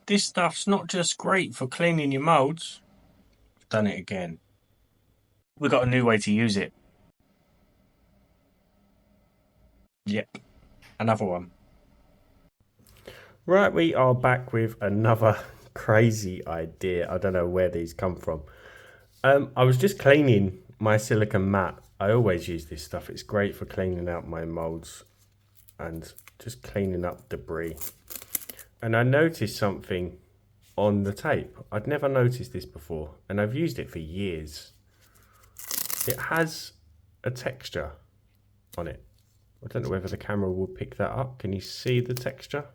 This stuff's not just great for cleaning your molds. I've done it again. We've got a new way to use it. Yep, another one. Right, we are back with another crazy idea. I don't know where these come from. I was just cleaning my silicone mat. I always use this stuff. It's great for cleaning out my molds and just cleaning up debris. And I noticed something on the tape. I'd never noticed this before, and I've used it for years. It has a texture on it. I don't know whether the camera will pick that up. Can you see the texture?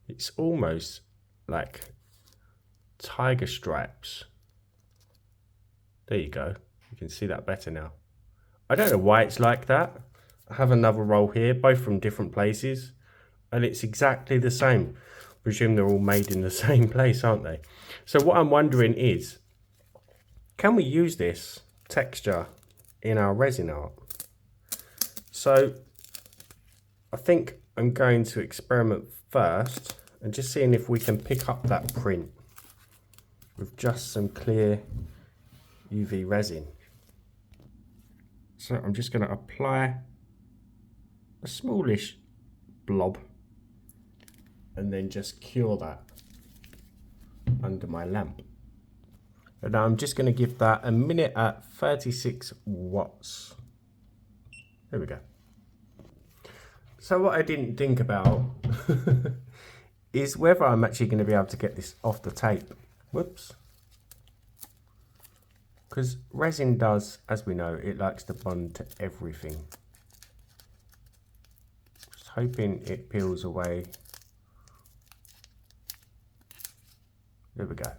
It's almost like tiger stripes. There you go. You can see that better now. I don't know why it's like that. I have another roll here, both from different places, and it's exactly the same. Presume they're all made in the same place, aren't they? So what I'm wondering is, can we use this texture in our resin art? So I think I'm going to experiment first and just seeing if we can pick up that print with just some clear UV resin. So I'm just going to apply a smallish blob and then just cure that under my lamp. And now I'm just going to give that a minute at 36 watts. There we go. So what I didn't think about is whether I'm actually going to be able to get this off the tape. Whoops. Because resin does, as we know, it likes to bond to everything. Just hoping it peels away. There we go.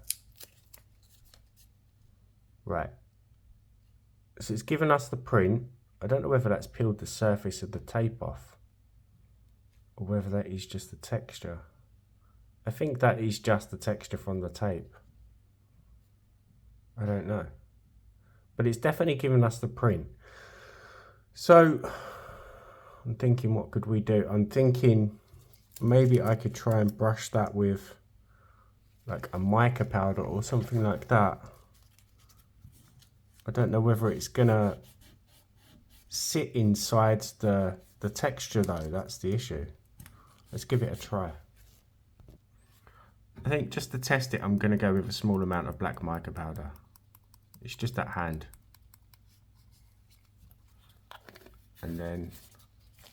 Right. So it's given us the print. I don't know whether that's peeled the surface of the tape off, or whether that is just the texture. I think that is just the texture from the tape. I don't know. But it's definitely given us the print. So I'm thinking, what could we do? I'm thinking maybe I could try and brush that with like a mica powder or something like that. I don't know whether it's gonna sit inside the texture though. That's the issue. Let's give it a try. I think just to test it, I'm gonna go with a small amount of black mica powder. It's just that hand. And then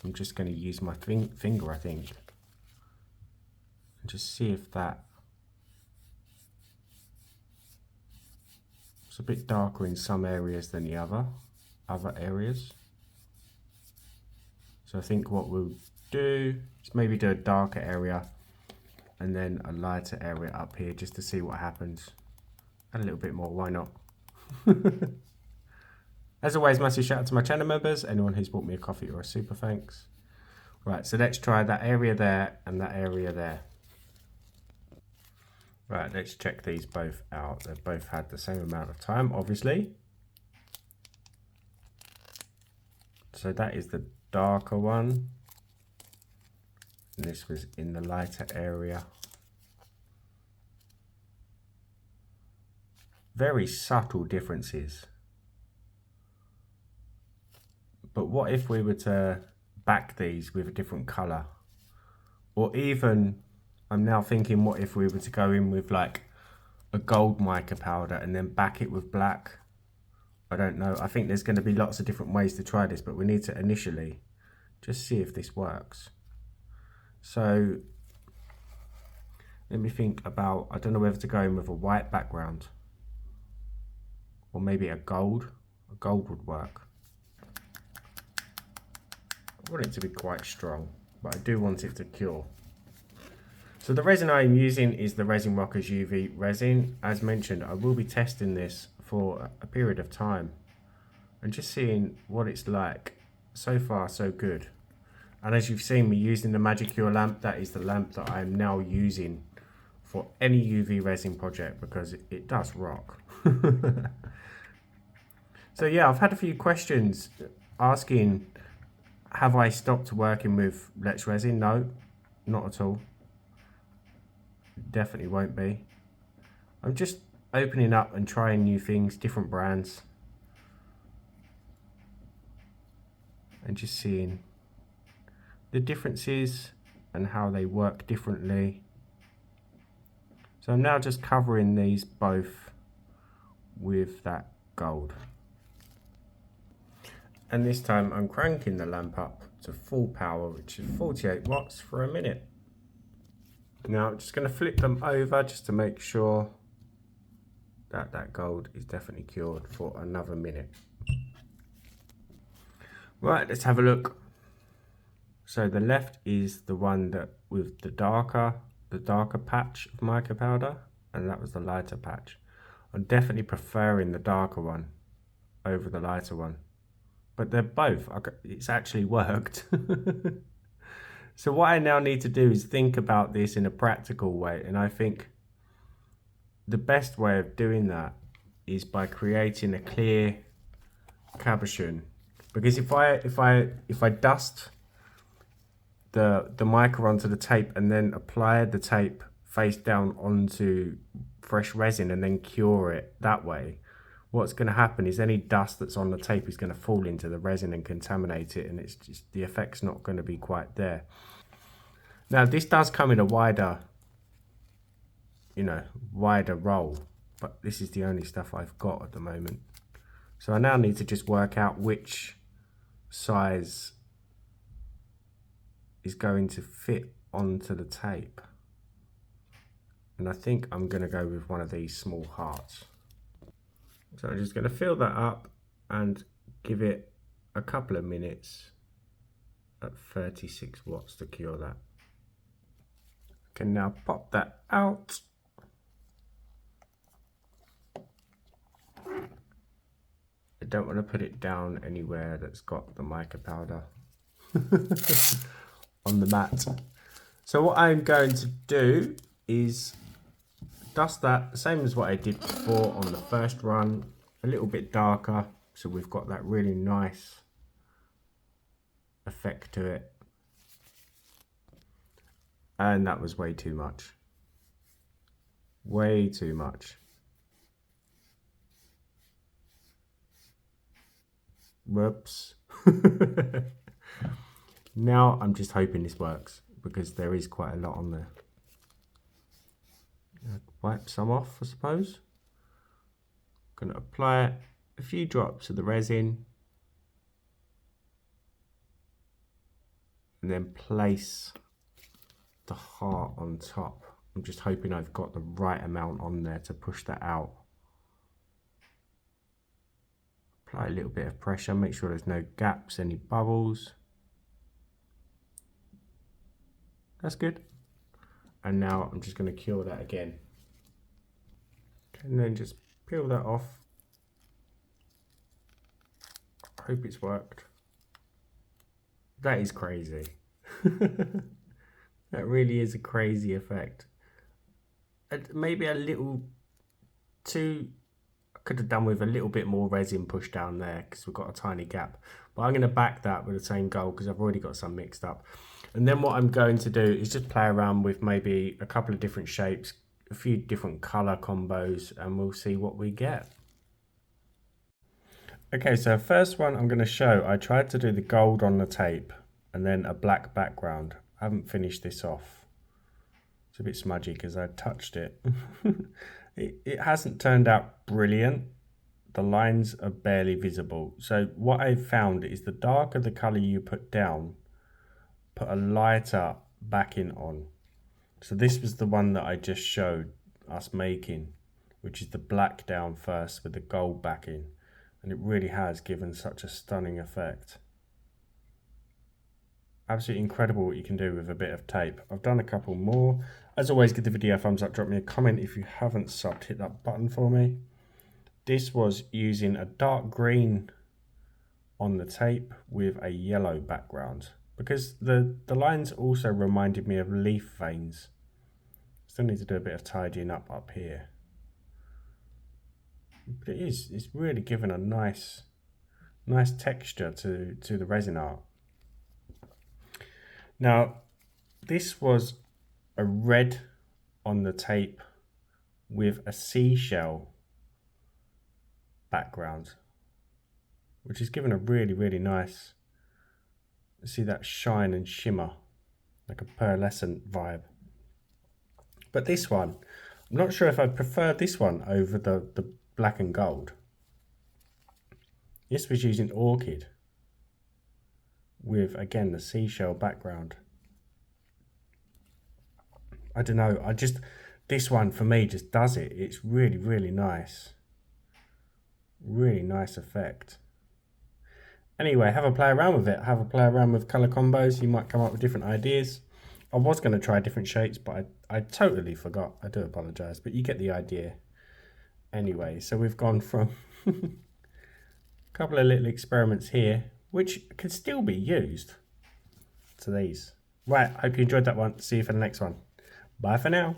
I'm just going to use my finger, I think, and just see if that... It's a bit darker in some areas than the other areas. So I think what we'll do is maybe do a darker area and then a lighter area up here just to see what happens. Add a little bit more, why not? As always, massive shout out to my channel members, anyone who's bought me a coffee or a super thanks. Right, so let's try that area there and that area there. Right, let's check these both out. They've both had the same amount of time, obviously. So that is the darker one. And this was in the lighter area. Very subtle differences. But what if we were to back these with a different colour? Or even, I'm now thinking, what if we were to go in with like a gold mica powder and then back it with black? I don't know. I think there's going to be lots of different ways to try this, but we need to initially just see if this works. So let me think about, I don't know whether to go in with a white background or maybe a gold. A gold would work. I want it to be quite strong, but I do want it to cure. So the resin I'm using is the Resin Rockers UV resin. As mentioned, I will be testing this for a period of time and just seeing what it's like. So far, so good. And as you've seen me using the Magic Cure lamp, that is the lamp that I'm now using for any UV resin project because it does rock. So yeah, I've had a few questions asking, have I stopped working with Let's Resin? No, not at all. Definitely won't be. I'm just opening up and trying new things, different brands, and just seeing the differences and how they work differently. So I'm now just covering these both with that gold. And this time I'm cranking the lamp up to full power, which is 48 watts for a minute. Now I'm just going to flip them over just to make sure that that gold is definitely cured for another minute. Right, let's have a look. So the left is the one that with the darker patch of mica powder, and that was the lighter patch. I'm definitely preferring the darker one over the lighter one, but they're both, it's actually worked. So what I now need to do is think about this in a practical way, and I think the best way of doing that is by creating a clear cabochon, because if I dust the mica onto the tape and then apply the tape face down onto fresh resin and then cure it that way, what's going to happen is any dust that's on the tape is going to fall into the resin and contaminate it, and it's just, the effect's not going to be quite there. Now this does come in a wider roll, but this is the only stuff I've got at the moment. So I now need to just work out which size is going to fit onto the tape. And I think I'm going to go with one of these small hearts. So I'm just going to fill that up and give it a couple of minutes at 36 watts to cure that. I can now pop that out. I don't want to put it down anywhere that's got the mica powder on the mat. So what I'm going to do is dust that, same as what I did before on the first run, a little bit darker, so we've got that really nice effect to it. And that was way too much. Way too much. Whoops. Now I'm just hoping this works, because there is quite a lot on there. Wipe some off, I suppose. I'm going to apply a few drops of the resin and then place the heart on top. I'm just hoping I've got the right amount on there to push that out. Apply a little bit of pressure, make sure there's no gaps, any bubbles. That's good. And now I'm just going to cure that again. And then just peel that off. Hope it's worked. That is crazy. That really is a crazy effect. Maybe a little too, I could have done with a little bit more resin pushed down there because we've got a tiny gap. But I'm going to back that with the same gold because I've already got some mixed up. And then what I'm going to do is just play around with maybe a couple of different shapes, a few different color combos, and we'll see what we get. Okay, so first one I'm going to show, I tried to do the gold on the tape and then a black background. I haven't finished this off. It's a bit smudgy because I touched it. It hasn't turned out brilliant. The lines are barely visible. So what I've found is the darker the color you put down, put a lighter backing on. So this was the one that I just showed us making, which is the black down first with the gold backing. And it really has given such a stunning effect. Absolutely incredible what you can do with a bit of tape. I've done a couple more. As always, give the video a thumbs up, drop me a comment. If you haven't subbed, hit that button for me. This was using a dark green on the tape with a yellow background, because the lines also reminded me of leaf veins. Still need to do a bit of tidying up here. But it's really given a nice texture to the resin art. Now, this was a red on the tape with a seashell background, which is given a really, really nice, see that shine and shimmer, like a pearlescent vibe. But this one, I'm not sure if I prefer this one over the black and gold. This was using orchid with, again, the seashell background. I don't know, this one for me just does it. It's really, really nice. Really nice effect. Anyway, have a play around with it. Have a play around with colour combos. You might come up with different ideas. I was going to try different shapes, but I totally forgot. I do apologise, but you get the idea. Anyway, so we've gone from a couple of little experiments here, which can still be used, to these. Right, hope you enjoyed that one. See you for the next one. Bye for now.